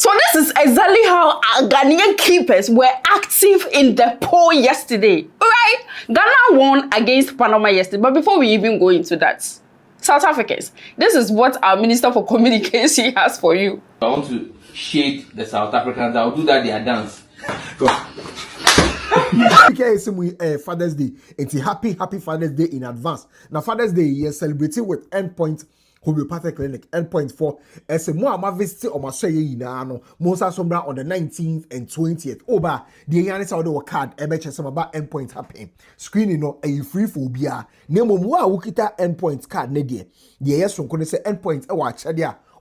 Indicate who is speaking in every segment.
Speaker 1: So this is exactly how our Ghanaian keepers were active in the poll yesterday, right? Ghana won against Panama yesterday, but before we even go into that, South Africans, this is what our Minister for Communication has for you.
Speaker 2: I want to shade the South Africans. I'll do that their dance.
Speaker 3: Father's Day. It's a happy Father's Day in advance. Now Father's Day is celebrating with Endpoint Homeopathic Clinic. Endpoint for as a more visit on my say no Monsa Sombra on the 19th and 20th. Oba the Yanis out of card MHS about Endpoint happening. Screening no a free phobia. Nemo Mua Wukita Endpoint card nedie. The yes from Kone say Endpoint a watch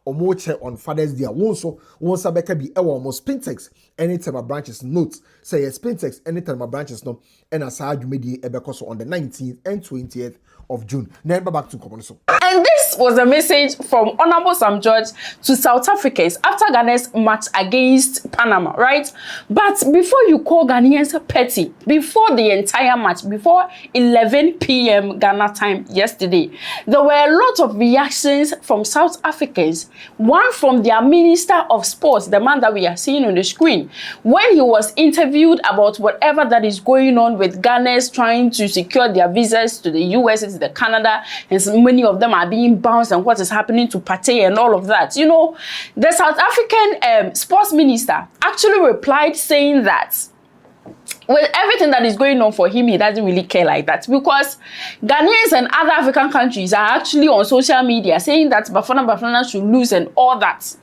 Speaker 3: or more check on Father's Day. Once a becker be almost Spintex anytime my branches notes say Spintex anytime my branches no and as I media ebekoso on the 19th and 20th of June. Now back to Komonoso.
Speaker 1: And this was a message from Honorable Sam George to South Africans after Ghana's match against Panama, right? But before you call Ghanaians petty, before the entire match, before 11 p.m. Ghana time yesterday, there were a lot of reactions from South Africans. One from their Minister of Sports, the man that we are seeing on the screen, when he was interviewed about whatever that is going on with Ghanaians trying to secure their visas to the US, to the Canada, and so many of them are being bounced, and what is happening to Partey and all of that. You know, the South African sports minister actually replied saying that with everything that is going on for him, he doesn't really care like that, because Ghanaians and other African countries are actually on social media saying that Bafana should lose and all that.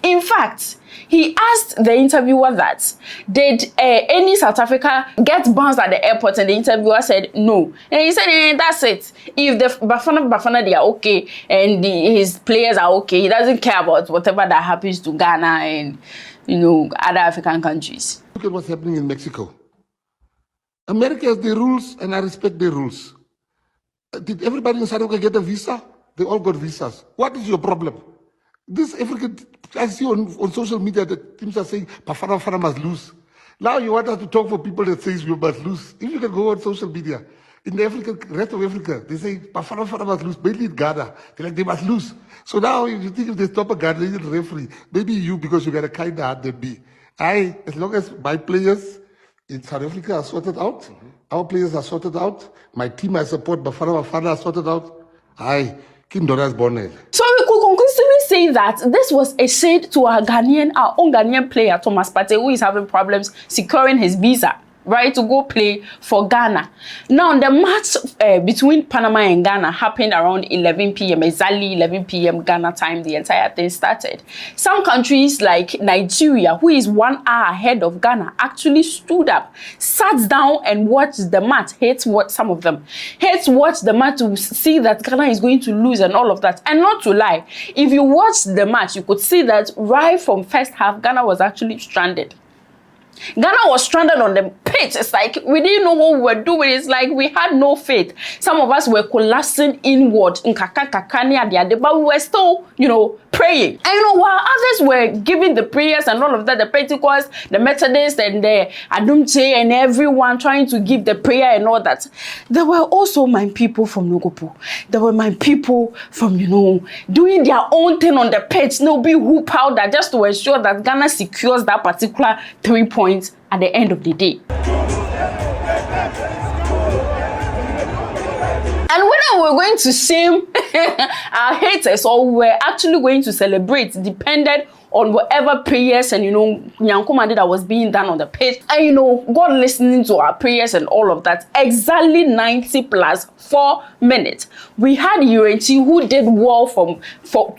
Speaker 1: In fact, he asked the interviewer that, did any South Africa get bounced at the airport? And the interviewer said no. And he said, that's it. If the Bafana, they are okay, and his players are okay, he doesn't care about whatever that happens to Ghana and, you know, other African countries.
Speaker 4: Look at what's happening in Mexico. America has the rules, and I respect the rules. Did everybody in South Africa get a visa? They all got visas. What is your problem? This African, I see on social media that teams are saying, Bafana must lose. Now you want us to talk for people that says we must lose. If you can go on social media, in the rest of Africa, they say Bafana must lose, mainly in Ghana. They're like, they must lose. So now if you think if they stop a Ghanaian referee, maybe you, because you got a kinder heart than me. As long as my players in South Africa are sorted out, our players are sorted out, my team I support, Bafana are sorted out, Kindora's born.
Speaker 1: So we could conclusively say that this was a shade to our own Ghanaian player, Thomas Partey, who is having problems securing his visa, right, to go play for Ghana. Now, the match between Panama and Ghana happened around 11 p.m., exactly 11 p.m. Ghana time, the entire thing started. Some countries like Nigeria, who is 1 hour ahead of Ghana, actually stood up, sat down and watched the match. Some of them watched the match to see that Ghana is going to lose and all of that. And not to lie, if you watched the match, you could see that right from first half, Ghana was actually stranded. Ghana was stranded on the pitch. It's like we didn't know what we were doing. It's like we had no faith. Some of us were collapsing inward in but we were still, you know, praying. And you know, while others were giving the prayers and all of that, the Pentecost, the Methodists, and the Adumche, and everyone trying to give the prayer and all that, there were also my people from Nogopo. There were my people from, you know, doing their own thing on the pitch. No be hoop powder just to ensure that Ghana secures that particular 3 points at the end of the day. And whether we're going to shame our haters or we're actually going to celebrate depended on whatever prayers and, you know, Nyankomande that was being done on the pitch. And, you know, God listening to our prayers and all of that. Exactly 90 plus 4 minutes. We had Urenchi who did well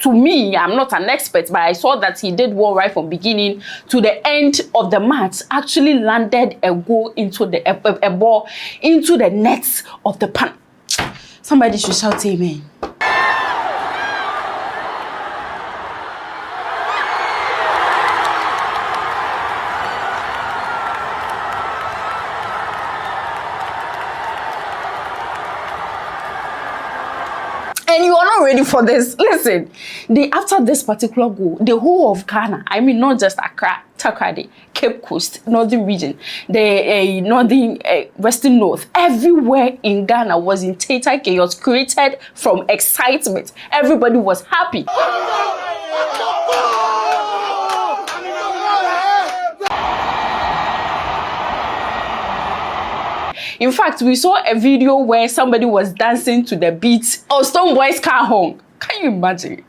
Speaker 1: to me, I'm not an expert, but I saw that he did well right from beginning to the end of the match. Actually landed a goal into a ball into the nets of the pan. Somebody should shout amen. And you are not ready for this. Listen, after this particular goal, the whole of Ghana, I mean, not just Accra, Takoradi, Cape Coast, Northern region, the Northern, Western North, everywhere in Ghana was in total chaos created from excitement. Everybody was happy. In fact, we saw a video where somebody was dancing to the beat of Stonebwoy's car horn. Can you imagine?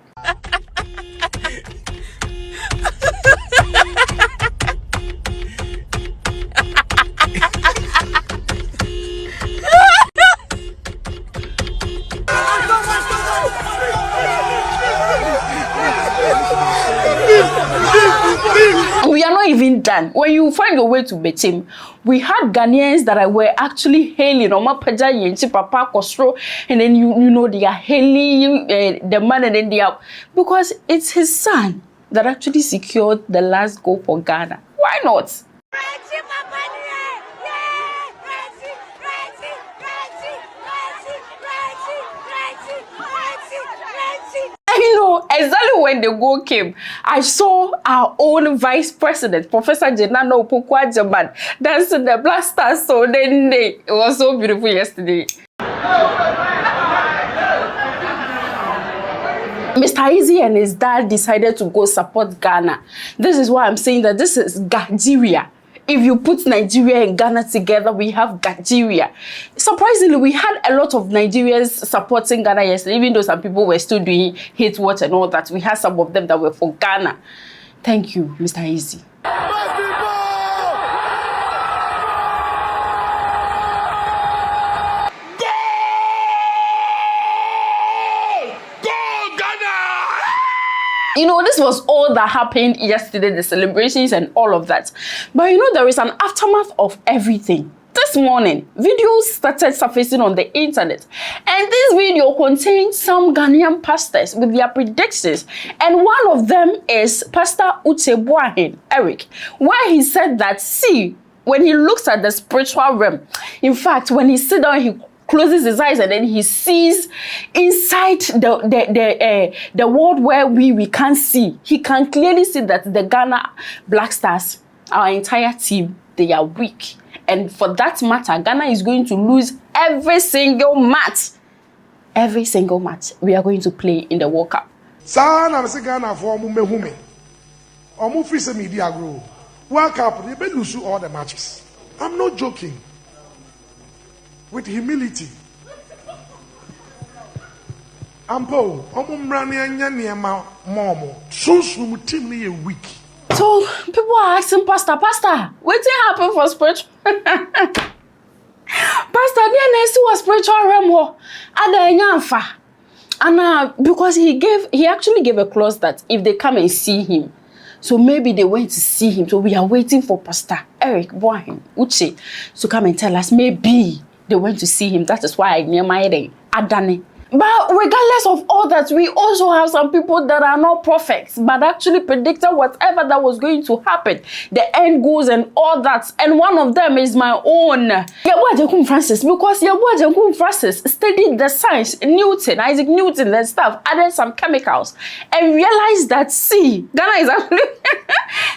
Speaker 1: We are not even done. When you find your way to Betim, we had Ghanaians that were actually hailing Omapaja Yenchi Papa Kosro, and then you know they are hailing the man, and then they are, because it's his son that actually secured the last goal for Ghana. Why not? You know, exactly when the goal came, I saw our own vice president, Professor Jenano Pukwa Jaman, dancing the Black Stars. So then it was so beautiful yesterday. Mr. Easy and his dad decided to go support Ghana. This is why I'm saying that this is Nigeria. If you put Nigeria and Ghana together, we have Nigeria. Surprisingly, we had a lot of Nigerians supporting Ghana yesterday, even though some people were still doing hate watch and all that. We had some of them that were for Ghana. Thank you, Mr. Easy. You know, this was all that happened yesterday, the celebrations and all of that. But you know, there is an aftermath of everything. This morning, videos started surfacing on the internet. And this video contains some Ghanaian pastors with their predictions. And one of them is Pastor Uteboahin, Eric, where he said that, see, when he looks at the spiritual realm, in fact, when he sits down, he closes his eyes and then he sees inside the world where we can't see. He can clearly see that the Ghana Black Stars, our entire team, they are weak. And for that matter, Ghana is going to lose every single match. Every single match we are going to play in the World Cup.
Speaker 5: Ghana for Mume. Or free media grow. World Cup, they may lose all the matches. I'm not joking. With humility. Ampo, team weak.
Speaker 1: So people are asking Pastor, what happened for spiritual? Pastor, was spiritual realm. And because he actually gave a clause that if they come and see him, so maybe they went to see him. So we are waiting for Pastor Eric Boahin Uche to come and tell us maybe they went to see him. That is why I near my day. Adani. But regardless of all that, we also have some people that are not prophets, but actually predicted whatever that was going to happen, the end goals and all that. And one of them is my own Yabuajakun Francis, because Yabuajakun Francis studied the science, Isaac Newton and stuff, added some chemicals, and realized that, see, Ghana is actually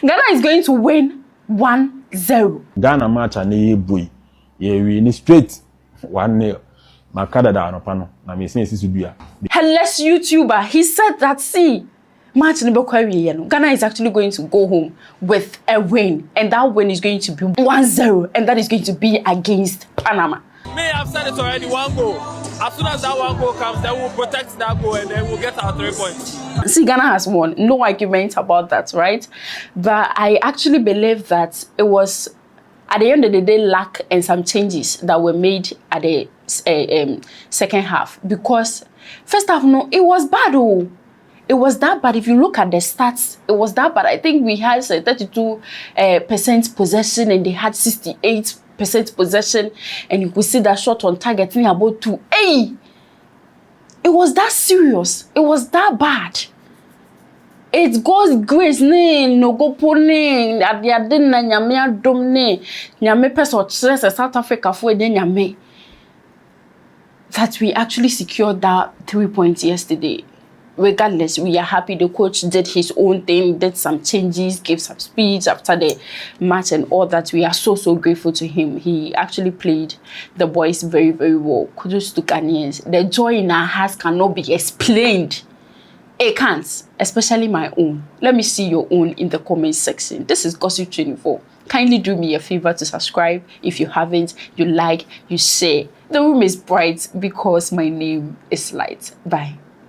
Speaker 1: Ghana is going to win 1-0.
Speaker 6: Ghana match and ye boy, ye win straight 1-0. Headless
Speaker 1: YouTuber, he said that, see, Ghana is actually going to go home with a win, and that win is going to be 1-0, and that is going to be against Panama.
Speaker 7: Me, I've said it already, 1 goal. As soon as that 1 goal comes, then we'll protect that goal and then we'll get our 3 points.
Speaker 1: See, Ghana has won. No argument about that, right? But I actually believe that it was, at the end of the day, luck and some changes that were made at the second half. Because first half, no, it was bad. Oh, it was that bad. If you look at the stats, it was that bad. I think we had 32% possession and they had 68% possession, and you could see that shot on target near about 2. Hey, it was that serious. It was that bad. It goes grace ne no go pone ade na nyame adom ne nyame person South Africa for de nyame, that we actually secured that 3 points yesterday. Regardless, we are happy. The coach did his own thing, did some changes, gave some speech after the match and all that. We are so grateful to him. He actually played the boys very well. Kudos to Ghanaians. The joy in our hearts cannot be explained. It can't, especially my own. Let me see your own in the comment section. This is Gossip 24. Kindly do me a favor to subscribe if you haven't. You like, you share. The room is bright because my name is Light. Bye.